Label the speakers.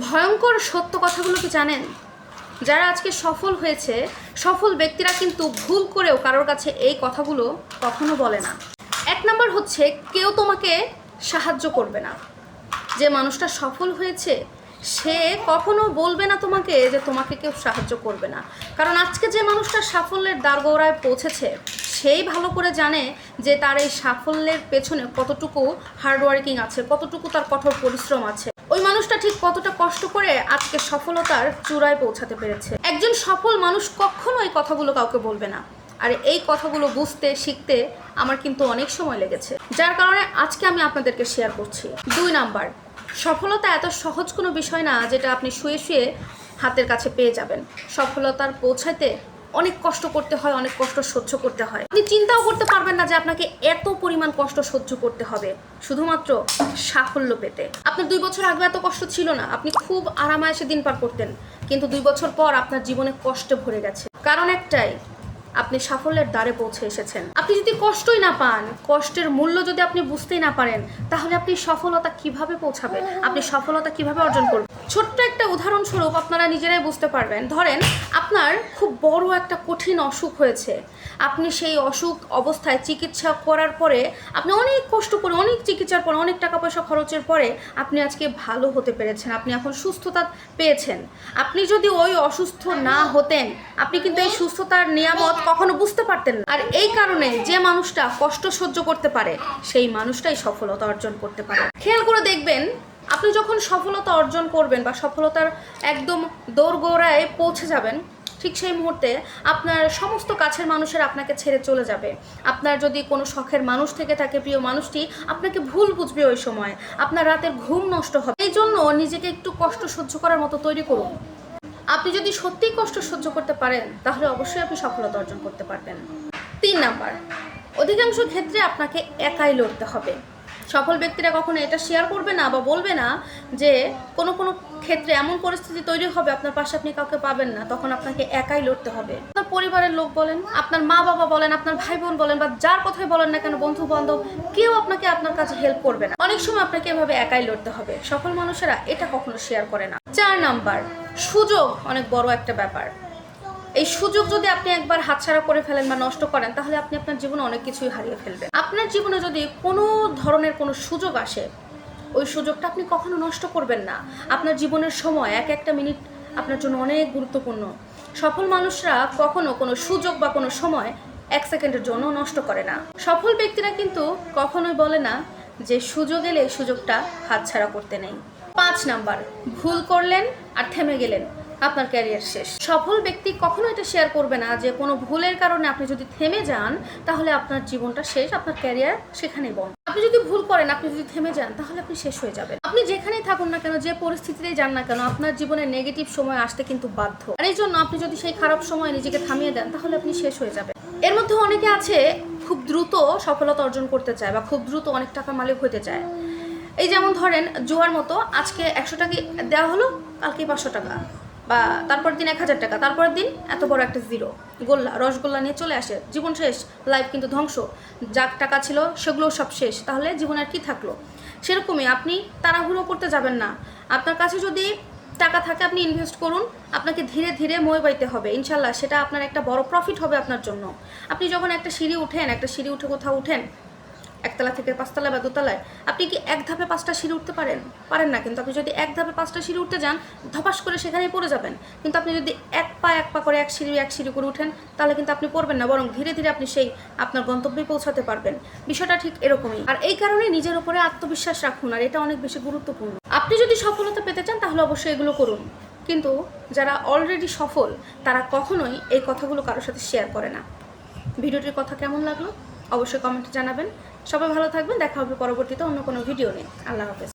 Speaker 1: ভয়ঙ্কর সত্য কথাগুলো কি জানেন? যারা আজকে সফল হয়েছে, সফল ব্যক্তিরা কিন্তু ভুল করেও কারোর কাছে এই কথাগুলো কখনো বলে না। এক নাম্বার হচ্ছে, কেউ তোমাকে সাহায্য করবে না। যে মানুষটা সফল হয়েছে সে কখনো বলবে না তোমাকে যে তোমাকে কেউ সাহায্য করবে না। কারণ আজকে যে মানুষটা সাফল্যের দ্বারগোড়ায় পৌঁছেছে সেই ভালো করে জানে যে তার এই সাফল্যের পেছনে কতটুকু হার্ডওয়ার্কিং আছে, কতটুকু তার কঠোর পরিশ্রম আছে। ওই মানুষটা ঠিক কতটা কষ্ট করে আজকে সফলতার চূড়ায় পৌঁছাতে পেরেছে। একজন সফল মানুষ কখনো এই কথাগুলো কাউকে বলবে না। আর এই কথাগুলো বুঝতে শিখতে আমার কিন্তু অনেক সময় লেগেছে, যার কারণে আজকে আমি আপনাদেরকে শেয়ার করছি। 2 নাম্বার, সফলতা এত সহজ কোনো বিষয় না যেটা আপনি শুয়ে শুয়ে হাতের কাছে পেয়ে যাবেন। সফলতার পৌঁছাতে অনেক কষ্ট করতে হয়, অনেক কষ্ট সহ্য করতে হয়। আপনি চিন্তাও করতে পারবেন না যে আপনাকে এত পরিমাণ কষ্ট সহ্য করতে হবে শুধুমাত্র সাফল্য পেতে। আপনার 2 বছর আগে এত কষ্ট ছিল না, আপনি খুব আরামায়েশে দিন পার করতেন, কিন্তু 2 বছর পর আপনার জীবনে কষ্টে ভরে গেছে। কারণ একটাই, আপনি সাফল্যের দ্বারে পৌঁছে এসেছেন। আপনি যদি কষ্টই না পান, কষ্টের মূল্য যদি আপনি বুঝতেই না পারেন, তাহলে আপনি সফলতা কিভাবে পৌঁছাবেন? আপনি সফলতা কিভাবে অর্জন করবেন? ছোট্ট একটা উদাহরণস্বরূপ আপনারা নিজেরাই বুঝতে পারবেন। ধরেন আপনার খুব বড় একটা কঠিন অসুখ হয়েছে, আপনি সেই অসুখ অবস্থায় চিকিৎসা করার পরে, আপনি অনেক কষ্ট করে, অনেক চিকিৎসার পরে, অনেক টাকা পয়সা খরচের পরে আপনি আজকে ভালো হতে পেরেছেন, আপনি এখন সুস্থতা পেয়েছেন। আপনি যদি ওই অসুস্থ না হতেন, আপনি কিন্তু এই সুস্থতার নিয়ামত কখনো বুঝতে পারতেন না। আর এই কারণে যে মানুষটা কষ্ট সহ্য করতে পারে সেই মানুষটাই সফলতা অর্জন করতে পারে। খেয়াল করে দেখবেন, আপনি যখন সফলতা অর্জন করবেন বা সফলতার একদম দোরগোড়ায় পৌঁছে যাবেন, ঠিক সেই মুহূর্তে আপনার সমস্ত কাছের মানুষের আপনাকে ছেড়ে চলে যাবে। আপনার যদি কোনো শখের মানুষ থেকে থাকে, প্রিয় মানুষটি আপনাকে ভুল বুঝবে ওই সময়, আপনার রাতের ঘুম নষ্ট হবে। এই জন্য নিজেকে একটু কষ্ট সহ্য করার মতো তৈরি করুন। আপনি যদি সত্যিই কষ্ট সহ্য করতে পারেন তাহলে অবশ্যই আপনি সফলতা অর্জন করতে পারবেন। 3 নাম্বার, অধিকাংশ ক্ষেত্রে আপনাকে একাই লড়তে হবে। সফল ব্যক্তিরা কখনো এটা শেয়ার করবে না বা বলবে না যে কোনো কোনো ক্ষেত্রে এমন পরিস্থিতি তৈরি হবে আপনার পাশে আপনি কাউকে পাবেন না, তখন আপনাকে একাই লড়তে হবে। আপনার পরিবারের লোক বলেন, আপনার মা বাবা বলেন, আপনার ভাই বোন বলেন, বা যার কথাই বলেন না কেন, বন্ধু বান্ধব, কেউ আপনাকে আপনার কাছে হেল্প করবে না। অনেক সময় আপনাকে এভাবে একাই লড়তে হবে। সফল মানুষেরা এটা কখনো শেয়ার করে না। 4 নাম্বার, সুযোগ অনেক বড় একটা ব্যাপার। এই সুযোগ যদি আপনি একবার হাতছাড়া করে ফেলেন বা নষ্ট করেন, তাহলে আপনি আপনার জীবনে অনেক কিছুই হারিয়ে ফেলবেন। আপনার জীবনে যদি কোনো ধরনের কোনো সুযোগ আসে, ওই সুযোগটা আপনি কখনো নষ্ট করবেন না। আপনার জীবনের সময়, এক একটা মিনিট আপনার জন্য অনেক গুরুত্বপূর্ণ। সফল মানুষরা কখনো কোনো সুযোগ বা কোনো সময় 1 সেকেন্ডের জন্য নষ্ট করে না। সফল ব্যক্তিরা কিন্তু কখনোই বলে না যে সুযোগ এলে এই সুযোগটা হাতছাড়া করতে নেই। 5 নাম্বার, ভুল করলেন আর থেমে গেলেন, আপনার ক্যারিয়ার শেষ। সফল ব্যক্তি কখনো এটা শেয়ার করবে না যে কোনো ভুলের কারণে আপনি যদি থেমে যান তাহলে আপনার জীবনটা শেষ, আপনার ক্যারিয়ার সেখানেই বন্ধ। আপনি যদি ভুল করেন, আপনি যদি থেমে যান, তাহলে আপনি শেষ হয়ে যাবেন। আপনি যেখানেই থাকুন না কেন, যে পরিস্থিতিতেই যান না কেন, আপনার জীবনে নেগেটিভ সময় আসতে কিন্তু বাধ্য। আর এই জন্য আপনি যদি সেই খারাপ সময় নিজেকে থামিয়ে দেন, তাহলে আপনি শেষ হয়ে যাবেন। এর মধ্যে অনেকে আছে খুব দ্রুত সফলতা অর্জন করতে চায় বা খুব দ্রুত অনেক টাকার মালিক হতে চায়। এই যেমন ধরেন জুয়ার মতো, আজকে 100 টাকা দেওয়া হলো, কালকে 500 টাকা, বা তারপর দিন 1000 টাকা, তারপরের দিন এত বড় একটা জিরো। গোল্লা, রসগোল্লা নিয়ে চলে আসে, জীবন শেষ, লাইফ কিন্তু ধ্বংস। যার টাকা ছিল সেগুলোও সব শেষ, তাহলে জীবনে আর কি থাকলো? সেরকমই আপনি তাড়াহুড়ো করতে যাবেন না। আপনার কাছে যদি টাকা থাকে আপনি ইনভেস্ট করুন, আপনাকে ধীরে ধীরে মই বাইতে হবে, ইনশাল্লাহ সেটা আপনার একটা বড় প্রফিট হবে আপনার জন্য। আপনি যখন একটা সিঁড়ি উঠে কোথাও উঠেন, 1 তলা থেকে 5 তলায় বা 2 তলায়, আপনি কি এক ধাপে 5টা সিঁড়ি উঠতে পারেন না। কিন্তু আপনি যদি এক ধাপে 5টা সিঁড়ি উঠতে যান, ধপাস করে সেখানেই পড়ে যাবেন। কিন্তু আপনি যদি এক পা করে এক সিঁড়ি করে উঠেন, তাহলে কিন্তু আপনি পড়বেন না, বরং ধীরে ধীরে আপনি সেই আপনার গন্তব্যে পৌঁছাতে পারবেন। বিষয়টা ঠিক এরকমই। আর এই কারণে নিজের উপরে আত্মবিশ্বাস রাখুন, আর এটা অনেক বেশি গুরুত্বপূর্ণ। আপনি যদি সফলতা পেতে চান তাহলে অবশ্যই এগুলো করুন, কিন্তু যারা অলরেডি সফল তারা কখনোই এই কথাগুলো কারোর সাথে শেয়ার করে না। ভিডিওটির কথা কেমন লাগলো অবশ্যই কমেন্টে জানাবেন। সবাই ভালো থাকবেন, দেখা হবে পরবর্তীতে অন্য কোনো ভিডিও নিয়ে। আল্লাহ হাফেজ।